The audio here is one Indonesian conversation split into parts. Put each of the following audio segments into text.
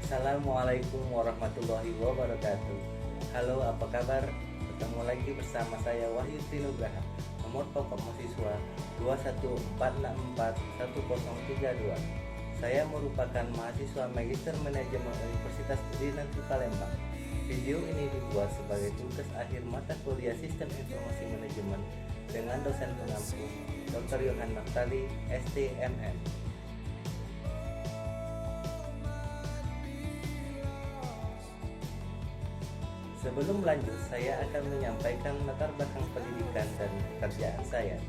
Assalamualaikum warahmatullahi wabarakatuh. Halo, apa kabar? Ketemu lagi bersama saya Wahyu Trinugraha. Nomor pokok mahasiswa 214641032. Saya merupakan mahasiswa Magister Manajemen Universitas Trisakti Palembang. Video ini dibuat sebagai tugas akhir mata kuliah Sistem Informasi Manajemen dengan dosen pengampu Dr. Yohan Naftali, STMM. Sebelum lanjut, saya akan menyampaikan latar belakang pendidikan dan pekerjaan saya.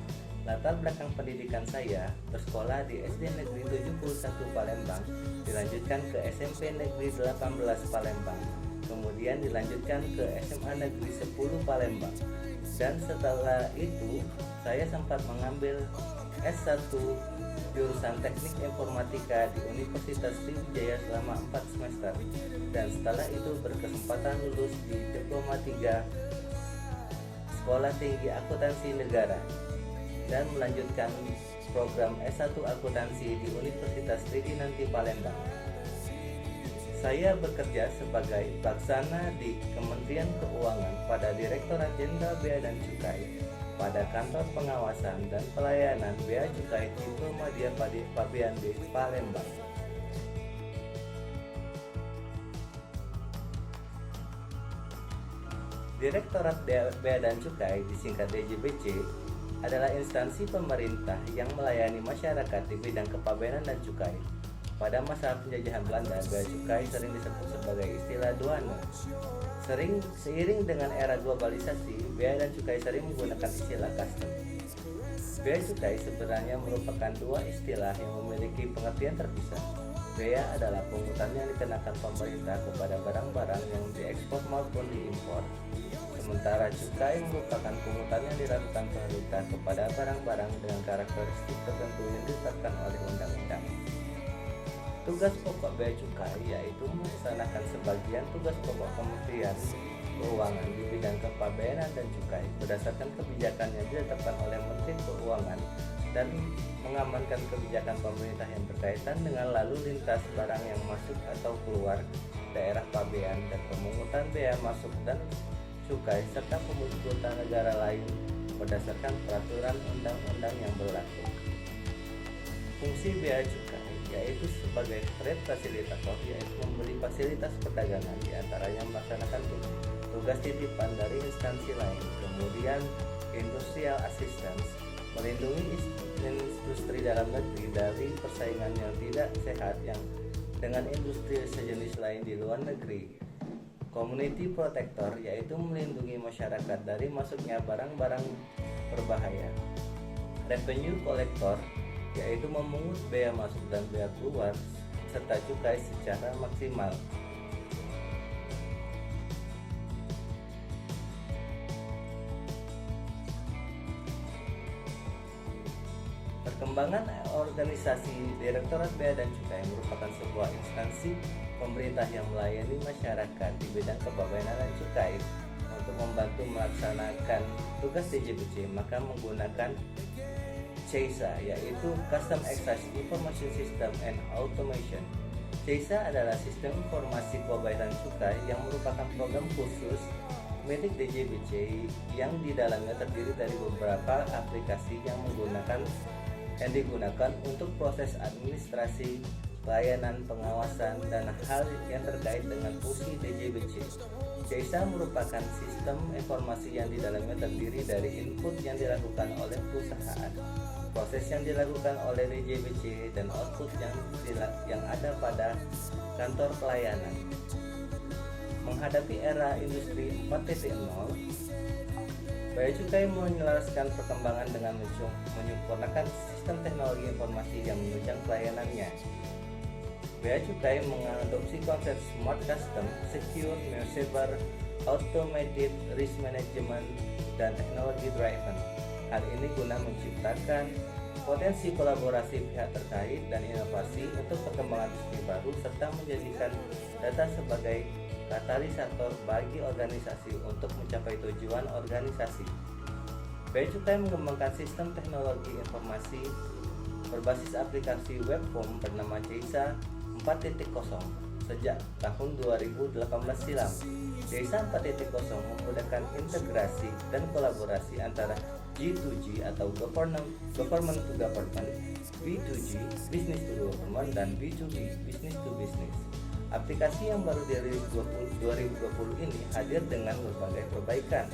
Latar belakang pendidikan saya bersekolah di SD Negeri 71 Palembang, dilanjutkan ke SMP Negeri 18 Palembang, kemudian dilanjutkan ke SMA Negeri 10 Palembang. Dan setelah itu, saya sempat mengambil S1 jurusan Teknik Informatika di Universitas Sriwijaya selama 4 semester, dan setelah itu berkesempatan lulus di Diploma 3 Sekolah Tinggi Akuntansi Negara dan melanjutkan program S1 Akuntansi di Universitas Trisakti Palembang. Saya bekerja sebagai pelaksana di Kementerian Keuangan pada Direktorat Jenderal Bea dan Cukai, pada Kantor Pengawasan dan Pelayanan Bea Cukai di Muhammadiyah Pabean di Palembang. Direktorat Bea dan Cukai, disingkat DJBC, adalah instansi pemerintah yang melayani masyarakat di bidang kepabeanan dan cukai. Pada masa penjajahan Belanda, bea cukai sering disebut sebagai istilah douane. Seiring dengan era globalisasi, bea dan cukai sering menggunakan istilah custom. Bea cukai sebenarnya merupakan dua istilah yang memiliki pengertian terpisah. Bea adalah pungutan yang dikenakan pemerintah kepada barang-barang yang diekspor maupun diimpor. Sementara cukai merupakan pungutan yang dilakukan pemerintah kepada barang-barang dengan karakteristik tertentu yang ditetapkan oleh undang-undang. Tugas pokok bea cukai yaitu melaksanakan sebagian tugas pokok Kementerian Keuangan di bidang kepabeanan dan cukai berdasarkan kebijakan yang ditetapkan oleh Menteri Keuangan dan mengamankan kebijakan pemerintah yang berkaitan dengan lalu lintas barang yang masuk atau keluar daerah pabean dan pemungutan bea masuk dan cukai serta pemungutan negara lain berdasarkan peraturan undang-undang yang berlaku. Fungsi bea cukai yaitu sebagai trade fasilitator, yaitu memberi fasilitas perdagangan, diantaranya melaksanakan tugas titipan dari instansi lain. Kemudian industrial assistance, melindungi industri dalam negeri dari persaingan yang tidak sehat yang dengan industri sejenis lain di luar negeri. Community protector, yaitu melindungi masyarakat dari masuknya barang-barang berbahaya. Revenue collector, yaitu memungut bea masuk dan bea keluar serta cukai secara maksimal. Perkembangan organisasi Direktorat Bea dan Cukai merupakan sebuah instansi pemerintah yang melayani masyarakat di bidang kepabeanan dan cukai. Untuk membantu melaksanakan tugas DJBC, maka menggunakan CISA, yaitu Custom Excise Information System and Automation. CISA adalah sistem informasi kepabeanan cukai yang merupakan program khusus milik DJBC yang di dalamnya terdiri dari beberapa aplikasi yang digunakan untuk proses administrasi, pelayanan, pengawasan, dan hal yang terkait dengan fungsi DJBC. CISA merupakan sistem informasi yang di dalamnya terdiri dari input yang dilakukan oleh perusahaan, proses yang dilakukan oleh DJBC, dan output yang ada pada kantor pelayanan. Menghadapi era industri 4.0, Bea Cukai menyelaraskan perkembangan dengan menyempurnakan sistem teknologi informasi yang menunjang pelayanannya. Bea Cukai mengadopsi konsep Smart Custom, Secure, Measurable, Automated Risk Management, dan Technology Driven. Hal ini guna menciptakan potensi kolaborasi pihak terkait dan inovasi untuk perkembangan industri baru serta menjadikan data sebagai katalisator bagi organisasi untuk mencapai tujuan organisasi. Bea Cukai mengembangkan sistem teknologi informasi berbasis aplikasi web form bernama CISA 4.0. sejak tahun 2018 silam. C-ISA 4.0 memudahkan integrasi dan kolaborasi antara G2G atau Government to Government, B2G Business to Government, dan B2B Business to Business. Aplikasi yang baru dirilis 2020 ini hadir dengan berbagai perbaikan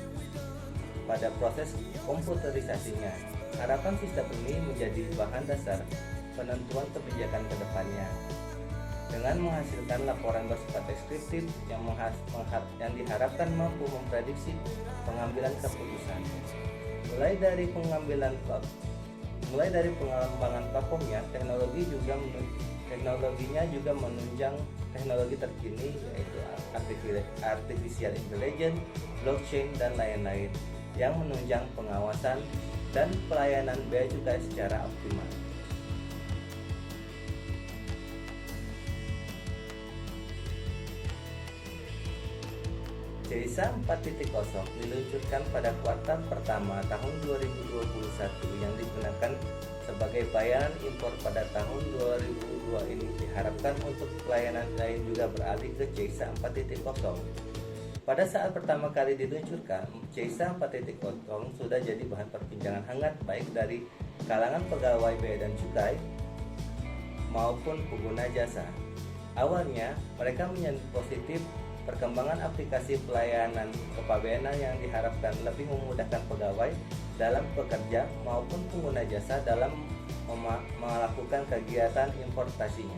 pada proses komputerisasinya. Harapan sistem ini menjadi bahan dasar penentuan kebijakan ke depannya dengan menghasilkan laporan bersifat deskriptif yang diharapkan mampu memprediksi pengambilan keputusan. Mulai dari pengembangan platformnya, teknologinya juga menunjang teknologi terkini, yaitu artificial intelligence, blockchain, dan lain-lain yang menunjang pengawasan dan pelayanan bea cukai secara optimal. C-ISA 4.0 diluncurkan pada kuartal pertama tahun 2021 yang digunakan sebagai bayaran impor pada tahun 2002 ini diharapkan untuk pelayanan lain juga beralih ke C-ISA 4.0. Pada saat pertama kali diluncurkan, C-ISA 4.0 sudah jadi bahan perbincangan hangat baik dari kalangan pegawai bea dan cukai maupun pengguna jasa. Awalnya, mereka menyambut positif perkembangan aplikasi pelayanan kepabeanan yang diharapkan lebih memudahkan pegawai dalam bekerja maupun pengguna jasa dalam melakukan kegiatan importasinya.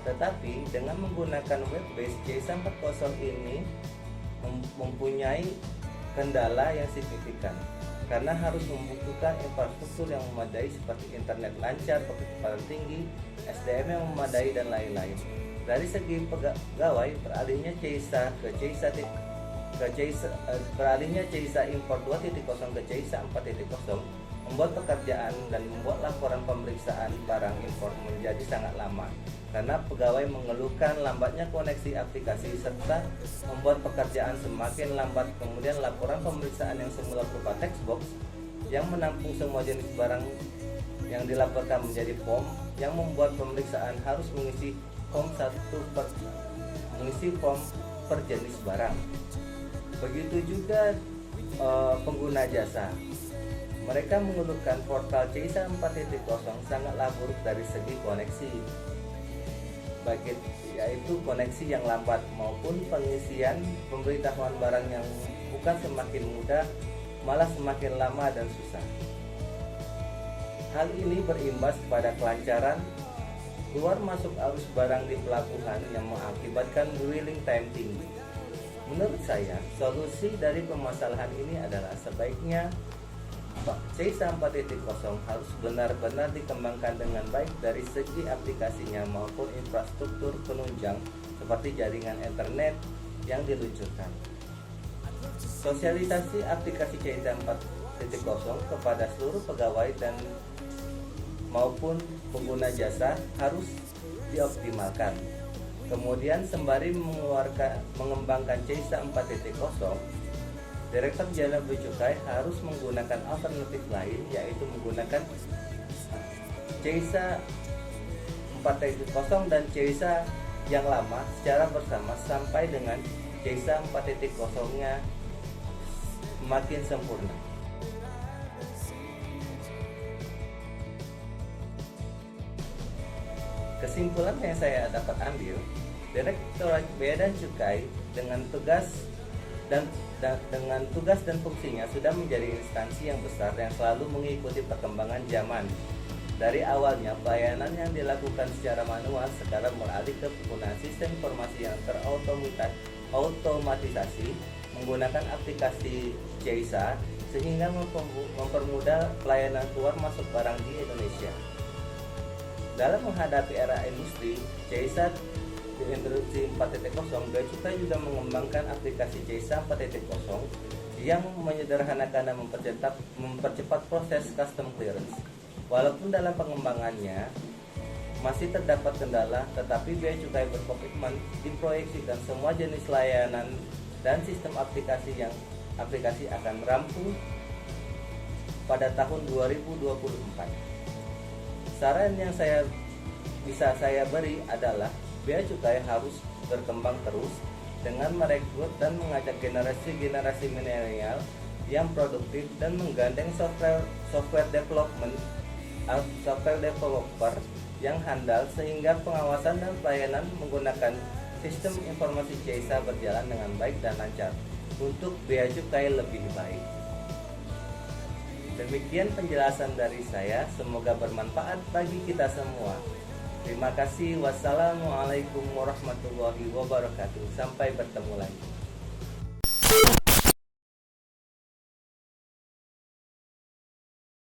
Tetapi dengan menggunakan web-based, C-ISA 4.0 ini mempunyai kendala yang signifikan karena harus membutuhkan infrastruktur yang memadai seperti internet lancar, kecepatan tinggi, SDM yang memadai, dan lain-lain. Dari segi pegawai, beralihnya C-ISA impor 2.0 ke C-ISA 4.0 membuat pekerjaan dan membuat laporan pemeriksaan barang impor menjadi sangat lama karena pegawai mengeluhkan lambatnya koneksi aplikasi serta membuat pekerjaan semakin lambat. Kemudian laporan pemeriksaan yang semula berupa text box yang menampung semua jenis barang yang dilaporkan menjadi form yang membuat pemeriksaan harus mengisi form per jenis barang. Begitu juga pengguna jasa. Mereka mengeluhkan portal C-ISA 4.0 sangatlah buruk dari segi koneksi, baik yaitu koneksi yang lambat maupun pengisian pemberitahuan barang yang bukan semakin mudah, malah semakin lama dan susah. Hal ini berimbas pada kelancaran keluar masuk arus barang di pelabuhan yang mengakibatkan dwelling time tinggi. Menurut saya, solusi dari permasalahan ini adalah sebaiknya C-ISA 4.0 harus benar-benar dikembangkan dengan baik dari segi aplikasinya maupun infrastruktur penunjang seperti jaringan internet yang diluncurkan. Sosialisasi aplikasi C-ISA 4.0 kepada seluruh pegawai dan maupun pengguna jasa harus dioptimalkan. Kemudian sembari mengembangkan C-ISA 4.0, Direktur Jenderal Bea Cukai harus menggunakan alternatif lain, yaitu menggunakan C-ISA 4.0 dan C-ISA yang lama secara bersama sampai dengan C-ISA 4.0-nya makin sempurna. Kesimpulan yang saya dapat ambil, Direktorat Bea dan Cukai dengan tugas dan fungsinya sudah menjadi instansi yang besar yang selalu mengikuti perkembangan zaman. Dari awalnya pelayanan yang dilakukan secara manual sekarang beralih ke penggunaan sistem informasi yang terotomatisasi menggunakan aplikasi C-ISA sehingga mempermudah pelayanan keluar masuk barang di Indonesia. Dalam menghadapi era industri, C-ISA di introduksi 4.0, Bea Cukai juga mengembangkan aplikasi C-ISA 4.0 yang menyederhanakan dan mempercepat proses custom clearance. Walaupun dalam pengembangannya masih terdapat kendala, tetapi Bea Cukai berkomitmen diproyeksikan semua jenis layanan dan sistem aplikasi akan rampung pada tahun 2024. Saran yang saya beri adalah Bea Cukai harus berkembang terus dengan merekrut dan mengajak generasi-generasi milenial yang produktif dan menggandeng software developer yang handal sehingga pengawasan dan pelayanan menggunakan sistem informasi CISA berjalan dengan baik dan lancar untuk bea cukai lebih baik. Demikian penjelasan dari saya, semoga bermanfaat bagi kita semua. Terima kasih. Wassalamualaikum warahmatullahi wabarakatuh. Sampai bertemu lagi.